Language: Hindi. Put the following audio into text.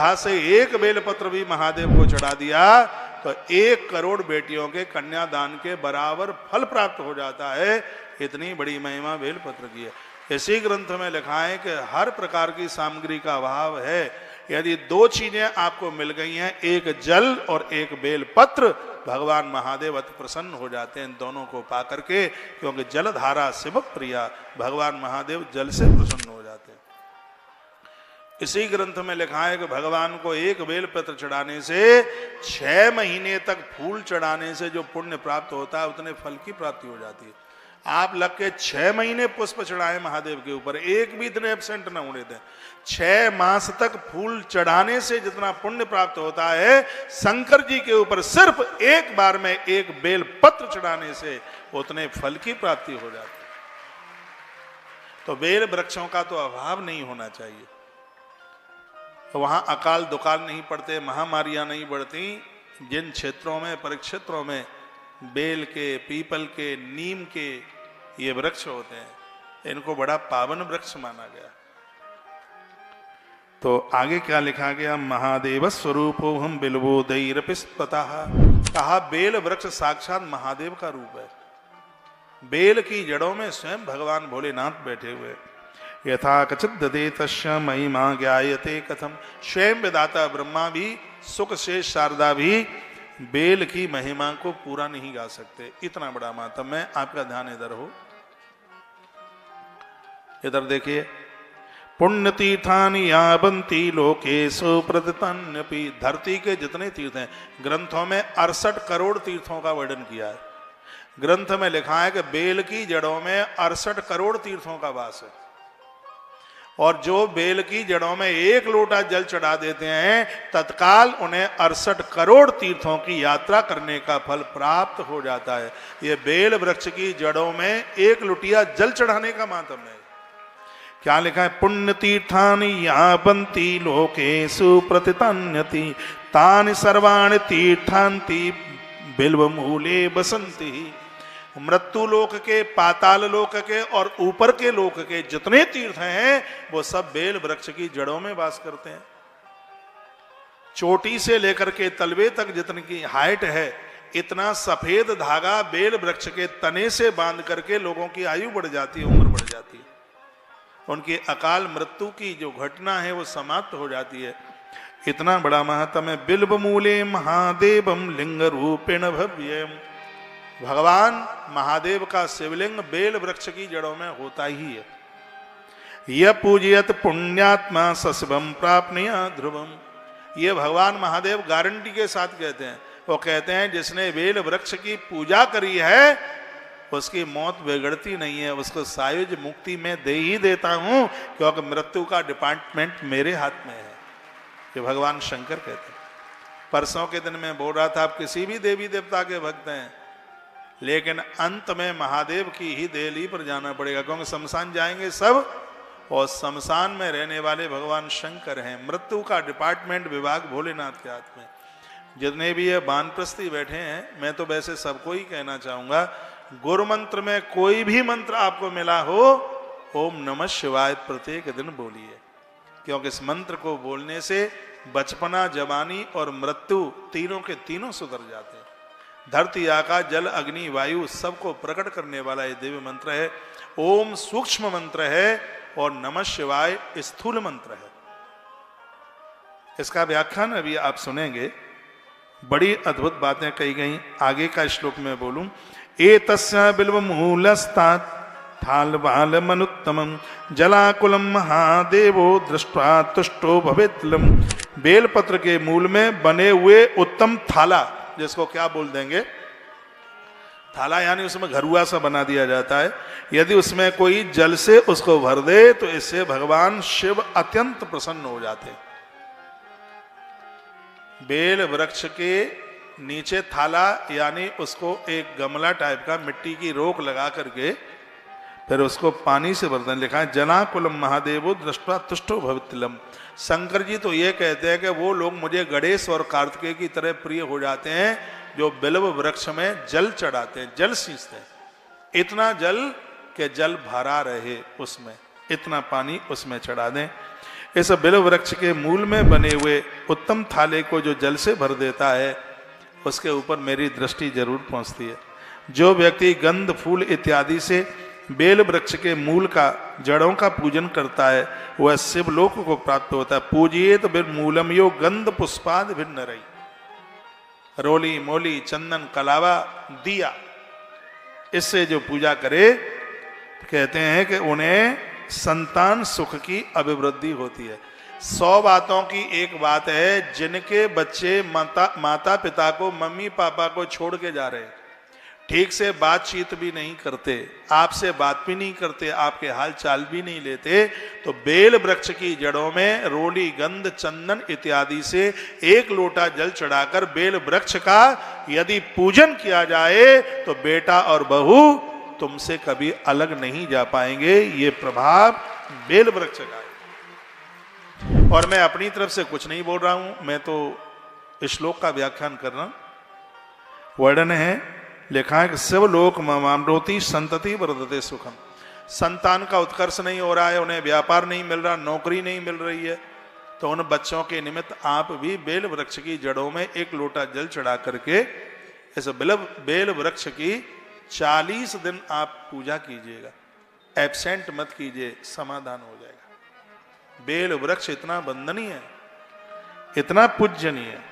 श्रद्धा से एक बेलपत्र भी महादेव को चढ़ा दिया तो 1 करोड़ बेटियों के कन्यादान के बराबर फल प्राप्त हो जाता है। इतनी बड़ी महिमा बेलपत्र की है। इसी ग्रंथ में लिखा है कि हर प्रकार की सामग्री का अभाव है, यदि 2 चीजें आपको मिल गई हैं, एक जल और एक बेलपत्र, भगवान महादेव अति प्रसन्न हो जाते हैं इन दोनों को पा करके, क्योंकि जलधारा शिव प्रिया, भगवान महादेव जल से प्रसन्न हो जाते हैं। इसी ग्रंथ में लिखा है कि भगवान को एक बेलपत्र चढ़ाने से 6 महीने तक फूल चढ़ाने से जो पुण्य प्राप्त होता है उतने फल की प्राप्ति हो जाती है। आप लग के 6 महीने पुष्प चढ़ाए महादेव के ऊपर, एक भी दिन एब्सेंट न होने दें। 6 मास तक फूल चढ़ाने से जितना पुण्य प्राप्त होता है, शंकर जी के ऊपर सिर्फ एक बार में एक बेल पत्र चढ़ाने से उतने फल की प्राप्ति हो जाती है। तो बेल वृक्षों का तो अभाव नहीं होना चाहिए। वहां अकाल दुकाल नहीं पड़ते, महामारियां नहीं बढ़ती। जिन क्षेत्रों में, परिक्षेत्रों में बेल के, पीपल के, नीम के ये वृक्ष होते हैं, इनको बड़ा पावन वृक्ष माना गया। तो आगे क्या लिखा गया, महादेव स्वरूपो हम बिल्वोदैरपिस्पतः, कहा बेल वृक्ष साक्षात महादेव का रूप है। बेल की जड़ों में स्वयं भगवान भोलेनाथ बैठे हुए। यथा कचित ददे तस्य महिमा ज्ञायते कथम, स्वयं विदाता ब्रह्मा भी, सुख से शारदा भी बेल की महिमा को पूरा नहीं गा सकते। इतना बड़ा मातम है। आपका ध्यान इधर हो, इधर देखिए। पुण्य तीर्थानि यावन्ति लोकेषु प्रतितन्यपि, धरती के जितने तीर्थ हैं, ग्रंथों में 68 करोड़ तीर्थों का वर्णन किया है। ग्रंथ में लिखा है कि बेल की जड़ों में 68 करोड़ तीर्थों का वास है। और जो बेल की जड़ों में 1 लोटा जल चढ़ा देते हैं, तत्काल उन्हें 68 करोड़ तीर्थों की यात्रा करने का फल प्राप्त हो जाता है। ये बेल वृक्ष की जड़ों में 1 लुटिया जल चढ़ाने का मातम है। क्या लिखा है, पुण्य तीर्थानि यावन्ति लोकेषु प्रतितन्यति, तानि सर्वाणि तीर्थान्ति बिल्वमूले बसन्ति। मृत्यु लोक के, पाताल लोक के और ऊपर के लोक के जितने तीर्थ हैं वो सब बेल वृक्ष की जड़ों में वास करते हैं। चोटी से लेकर के तलवे तक जितनी की हाइट है, इतना सफेद धागा बेल वृक्ष के तने से बांध करके लोगों की आयु बढ़ जाती है, उम्र बढ़ जाती है। उनकी अकाल मृत्यु की जो घटना है वो समाप्त हो जाती है। इतना बड़ा महत्व है। बिल्वमूले महादेवम लिंग रूपेण भव्यम, भगवान महादेव का शिवलिंग बेल वृक्ष की जड़ों में होता ही है। यह पूजयत पुण्यात्मा सशिवम प्राप्नुया ध्रुवम, ये भगवान महादेव गारंटी के साथ कहते हैं। वो कहते हैं जिसने बेल वृक्ष की पूजा करी है उसकी मौत बिगड़ती नहीं है, उसको सायुज मुक्ति में दे ही देता हूं, क्योंकि मृत्यु का डिपार्टमेंट मेरे हाथ में है। ये भगवान शंकर कहते हैं। परसों के दिन में बोल रहा था, आप किसी भी देवी देवता के भक्त हैं, लेकिन अंत में महादेव की ही देहली पर जाना पड़ेगा, क्योंकि शमशान जाएंगे सब, और शमशान में रहने वाले भगवान शंकर हैं। मृत्यु का डिपार्टमेंट विभाग भोलेनाथ के हाथ में। जितने भी ये वानप्रस्थी बैठे हैं, मैं तो वैसे सबको ही कहना चाहूंगा, गुरु मंत्र में कोई भी मंत्र आपको मिला हो, ओम नमः शिवाय प्रत्येक दिन बोलिए, क्योंकि इस मंत्र को बोलने से बचपना, जवानी और मृत्यु तीनों के तीनों सुधर जाते हैं। धरती, आकाश, जल, अग्नि, वायु सबको प्रकट करने वाला ये दिव्य मंत्र है। ओम सूक्ष्म मंत्र है और नमः शिवाय स्थूल मंत्र है। इसका व्याख्यान अभी आप सुनेंगे, बड़ी अद्भुत बातें कही गई। आगे का श्लोक में बोलूं, एतस्य बिल्वमूलस्तात् थालबालमनुत्तमं जलाकुलम महादेवो दृष्ट्वा तुष्टो भवेत्लम। बेलपत्र के मूल में बने हुए उत्तम थाला, जिसको क्या बोल देंगे, थाला यानी उसमें घरुआ सा बना दिया जाता है। यदि उसमें कोई जल से उसको भर दे तो इससे भगवान शिव अत्यंत प्रसन्न हो जाते। बेल वृक्ष के नीचे थाला यानी उसको एक गमला टाइप का मिट्टी की रोक लगा करके फिर उसको पानी से भर दें। लिखा है जनाकुलम महादेवो दृष्ट्वा तुष्टो भवितलम। शंकर जी तो ये कहते हैं कि वो लोग मुझे गणेश और कार्तिकेय की तरह प्रिय हो जाते हैं जो बिल्व वृक्ष में जल चढ़ाते हैं, जल सींचते हैं। इतना जल कि जल भरा रहे उसमें, इतना पानी उसमें चढ़ा दें। इस बिल वृक्ष के मूल में बने हुए उत्तम थाले को जो जल से भर देता है, उसके ऊपर मेरी दृष्टि जरूर पहुंचती है। जो व्यक्ति गंध फूल इत्यादि से बेल वृक्ष के मूल का, जड़ों का पूजन करता है, वह शिवलोक को प्राप्त होता है। पूजिएत बिल मूलम यो गंध पुष्पाद भिन्न रही। रोली मोली चंदन कलावा दिया, इससे जो पूजा करे, कहते हैं कि उन्हें संतान सुख की अभिवृद्धि होती है। 100 बातों की एक बात है, जिनके बच्चे माता पिता को, मम्मी पापा को छोड़ के जा रहे हैं, ठीक से बातचीत भी नहीं करते, आपसे बात भी नहीं करते, आपके हाल चाल भी नहीं लेते, तो बेल वृक्ष की जड़ों में रोली गंध चंदन इत्यादि से 1 लोटा जल चढ़ाकर बेल वृक्ष का यदि पूजन किया जाए तो बेटा और बहू तुमसे कभी अलग नहीं जा पाएंगे। ये प्रभाव बेल वृक्ष का है। और मैं अपनी तरफ से कुछ नहीं बोल रहा हूं, मैं तो श्लोक का व्याख्यान कर रहा हूं। वर्णन है, लिखा है कि शिवलोक ममामृति संतति वर्धते सुखम। संतान का उत्कर्ष नहीं हो रहा है, उन्हें व्यापार नहीं मिल रहा, नौकरी नहीं मिल रही है, तो उन बच्चों के निमित्त आप भी बेल वृक्ष की जड़ों में 1 लोटा जल चढ़ा करके इस बेल वृक्ष की 40 दिन आप पूजा कीजिएगा, एब्सेंट मत कीजिए, समाधान हो जाएगा। बेल वृक्ष इतना वंदनीय है, इतना पूजनीय है।